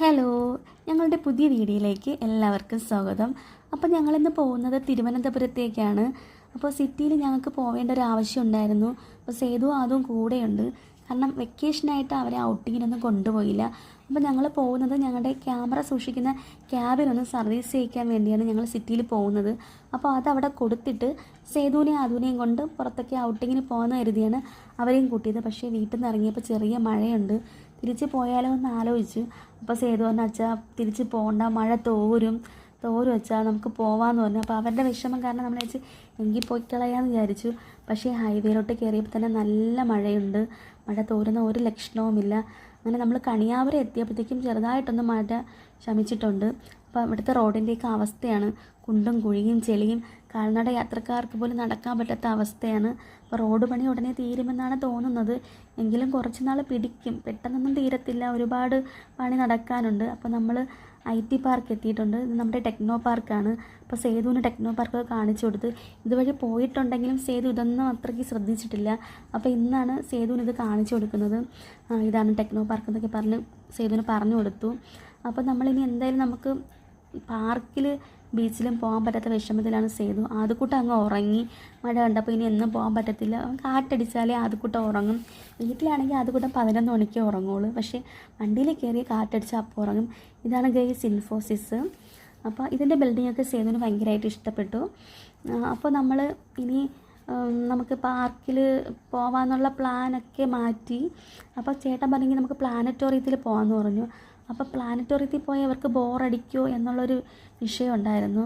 Hello, ഞങ്ങളുടെ പുതിയ വീഡിയോയിലേക്ക് എല്ലാവർക്കും സ്വാഗതം. അപ്പോൾ ഞങ്ങളിന്ന് പോകുന്നത് തിരുവനന്തപുരത്തേക്കാണ്. അപ്പോൾ സിറ്റിയിൽ ഞങ്ങൾക്ക് പോവേണ്ട ഒരു ആവശ്യം ഉണ്ടായിരുന്നു. അപ്പോൾ സേതു അതും കൂടെയുണ്ട്. കാരണം വെക്കേഷനായിട്ട് അവരെ ഔട്ടിങ്ങിനൊന്നും കൊണ്ടുപോയില്ല. അപ്പോൾ ഞങ്ങൾ പോകുന്നത് ഞങ്ങളുടെ ക്യാമറ സൂക്ഷിക്കുന്ന ക്യാബിനൊന്ന് സർവീസ് ചെയ്യിക്കാൻ വേണ്ടിയാണ് ഞങ്ങൾ സിറ്റിയിൽ പോകുന്നത്. അപ്പോൾ അതവിടെ കൊടുത്തിട്ട് സേതുവിനെയും അതുവിനെയും കൊണ്ട് പുറത്തൊക്കെ ഔട്ടിങ്ങിന് പോകുന്ന കരുതിയാണ് അവരെയും കൂട്ടിയത്. പക്ഷേ വീട്ടിൽ നിന്ന് ഇറങ്ങിയപ്പോൾ ചെറിയ മഴയുണ്ട്. തിരിച്ച് പോയാലോ എന്ന് ആലോചിച്ചു. അപ്പോൾ സേതു പറഞ്ഞു, അച്ഛാ തിരിച്ച് പോകണ്ട, മഴ തോരും വെച്ചാൽ നമുക്ക് പോവാമെന്ന് പറഞ്ഞു. അപ്പോൾ അവരുടെ വിഷമം കാരണം നമ്മൾ വെച്ച് എങ്കിൽ പോയി കളയാമെന്ന് വിചാരിച്ചു. പക്ഷേ ഹൈവേയിലോട്ട് കയറിയപ്പോൾ തന്നെ നല്ല മഴയുണ്ട്. മഴ തോരുന്ന ഒരു ലക്ഷണവുമില്ല. അങ്ങനെ നമ്മൾ കണിയാവരെ എത്തിയപ്പോഴത്തേക്കും ചെറുതായിട്ടൊന്ന് മഴ ശമിച്ചിട്ടുണ്ട്. അപ്പോൾ ഇവിടുത്തെ റോഡിൻ്റെയൊക്കെ അവസ്ഥയാണ് കുണ്ടും കുഴിയും ചെളിയും, കാൽനട യാത്രക്കാർക്ക് പോലും നടക്കാൻ പറ്റാത്ത അവസ്ഥയാണ്. അപ്പോൾ റോഡ് പണി ഉടനെ തീരുമെന്നാണ് തോന്നുന്നത്. എങ്കിലും കുറച്ച് നാൾ പിടിക്കും, പെട്ടെന്നൊന്നും തീരത്തില്ല, ഒരുപാട് പണി നടക്കാനുണ്ട്. അപ്പോൾ നമ്മൾ IT പാർക്ക് എത്തിയിട്ടുണ്ട്. ഇത് നമ്മുടെ ടെക്നോ പാർക്കാണ്. അപ്പോൾ സേതുവിന് ടെക്നോ പാർക്ക് കാണിച്ചു കൊടുത്ത്, ഇതുവഴി പോയിട്ടുണ്ടെങ്കിലും സേതു ഇതൊന്നും അത്രയ്ക്ക് ശ്രദ്ധിച്ചിട്ടില്ല. അപ്പോൾ ഇന്നാണ് സേതുവിന് ഇത് കാണിച്ചു കൊടുക്കുന്നത്. ഇതാണ് ടെക്നോ പാർക്ക് എന്നൊക്കെ പറഞ്ഞ് സേതുവിന് പറഞ്ഞു കൊടുത്തു. അപ്പോൾ നമ്മളിനി എന്തായാലും നമുക്ക് പാർക്കിൽ ബീച്ചിലും പോകാൻ പറ്റാത്ത വിഷമത്തിലാണ് സേതു. ആദ്യക്കൂട്ടം അങ്ങ് ഉറങ്ങി. മഴ കണ്ടപ്പോൾ ഇനി എന്നും പോകാൻ പറ്റത്തില്ല, കാറ്റടിച്ചാലേ ആദ്യക്കൂട്ടം ഉറങ്ങും. വീട്ടിലാണെങ്കിൽ ആദ്യക്കൂട്ടം 11 മണിക്കേ ഉറങ്ങുള്ളൂ. പക്ഷേ വണ്ടിയിൽ കയറി കാറ്റടിച്ചാൽ അപ്പോൾ ഉറങ്ങും. ഇതാണ് ഗൈസ് ഇൻഫോസിസ്. അപ്പോൾ ഇതിൻ്റെ ബിൽഡിങ്ങൊക്കെ സേതുവിന് ഭയങ്കരമായിട്ട് ഇഷ്ടപ്പെട്ടു. അപ്പോൾ നമ്മൾ ഇനി നമുക്ക് പാർക്കിൽ പോകാമെന്നുള്ള പ്ലാനൊക്കെ മാറ്റി. അപ്പോൾ ചേട്ടൻ പറഞ്ഞെങ്കിൽ നമുക്ക് പ്ലാനറ്റോറിയത്തിൽ പോകാമെന്ന് പറഞ്ഞു. അപ്പോൾ പ്ലാനറ്റോറിയത്തിൽ പോയി അവർക്ക് ബോറടിക്കുമോ എന്നുള്ളൊരു വിഷയം ഉണ്ടായിരുന്നു.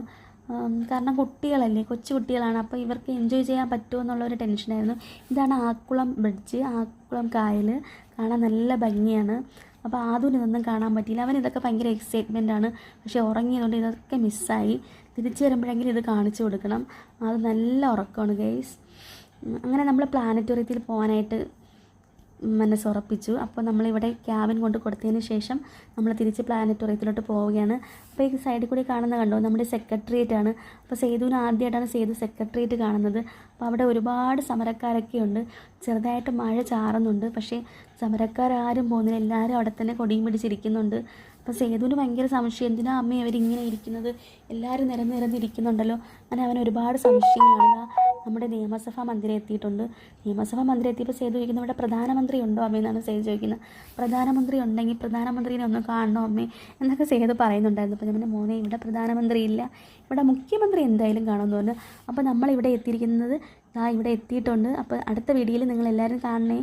കാരണം കുട്ടികളല്ലേ, കൊച്ചു കുട്ടികളാണ്. അപ്പോൾ ഇവർക്ക് എൻജോയ് ചെയ്യാൻ പറ്റുമോ എന്നുള്ളൊരു ടെൻഷനായിരുന്നു. ഇതാണ് ആക്കുളം ബ്രിഡ്ജ്, ആക്കുളം കായൽ. കാണാൻ നല്ല ഭംഗിയാണ്. അപ്പോൾ ആദ്യം ഇതൊന്നും കാണാൻ പറ്റിയില്ല. അവൻ ഇതൊക്കെ ഭയങ്കര എക്സൈറ്റ്മെൻറ്റാണ്. പക്ഷേ ഉറങ്ങിയതുകൊണ്ട് ഇതൊക്കെ മിസ്സായി. തിരിച്ചു വരുമ്പോഴെങ്കിലും ഇത് കാണിച്ചു കൊടുക്കണം. അത് നല്ല ഉറക്കമാണ് ഗൈസ്. അങ്ങനെ നമ്മൾ പ്ലാനറ്റോറിയത്തിൽ പോകാനായിട്ട് മനസ്സുറപ്പിച്ചു. അപ്പോൾ നമ്മളിവിടെ ക്യാബിൻ കൊണ്ട് കൊടുത്തതിന് ശേഷം നമ്മൾ തിരിച്ച് പ്ലാനറ്റോറിയത്തിലോട്ട് പോവുകയാണ്. അപ്പോൾ ഈ സൈഡിൽ കൂടി കാണുന്ന കണ്ടോ, നമ്മുടെ സെക്രട്ടേറിയറ്റ് ആണ്. അപ്പോൾ സേതുവിന് ആദ്യമായിട്ടാണ് സേതു സെക്രട്ടേറിയറ്റ് കാണുന്നത്. അപ്പോൾ അവിടെ ഒരുപാട് സമരക്കാരൊക്കെ ഉണ്ട്. ചെറുതായിട്ട് മഴ ചാറുന്നുണ്ട്. പക്ഷേ സമരക്കാരും പോകുന്നില്ല, എല്ലാവരും അവിടെ തന്നെ കൊടിയും പിടിച്ചിരിക്കുന്നുണ്ട്. അപ്പോൾ സേതുവിന് ഭയങ്കര സംശയം, എന്തിനാ അമ്മ അവരിങ്ങനെ ഇരിക്കുന്നത്, എല്ലാവരും നിരന്നിരിക്കുന്നുണ്ടല്ലോ. അങ്ങനെ അവന് ഒരുപാട് സംശയങ്ങളാണ്. നമ്മുടെ നിയമസഭാ മന്ദിരം എത്തിയിട്ടുണ്ട്. നിയമസഭാ മന്ദിരം എത്തിയപ്പോൾ സേതു ചോദിക്കുന്നത്, ഇവിടെ പ്രധാനമന്ത്രി ഉണ്ടോ അമ്മ എന്നാണ് സേതു ചോദിക്കുന്നത്. പ്രധാനമന്ത്രി ഉണ്ടെങ്കിൽ പ്രധാനമന്ത്രീനെ ഒന്ന് കാണണോ അമ്മേ എന്നൊക്കെ സേതു പറയുന്നുണ്ടായിരുന്നു. അപ്പോൾ നമ്മുടെ മോനെ, ഇവിടെ പ്രധാനമന്ത്രി ഇല്ല, ഇവിടെ മുഖ്യമന്ത്രി എന്തായാലും കാണുമെന്ന് പറഞ്ഞു. അപ്പോൾ നമ്മളിവിടെ എത്തിയിരിക്കുന്നത് ഇവിടെ എത്തിയിട്ടുണ്ട്. അപ്പോൾ അടുത്ത വീഡിയോയിൽ നിങ്ങളെല്ലാവരും കാണണേ.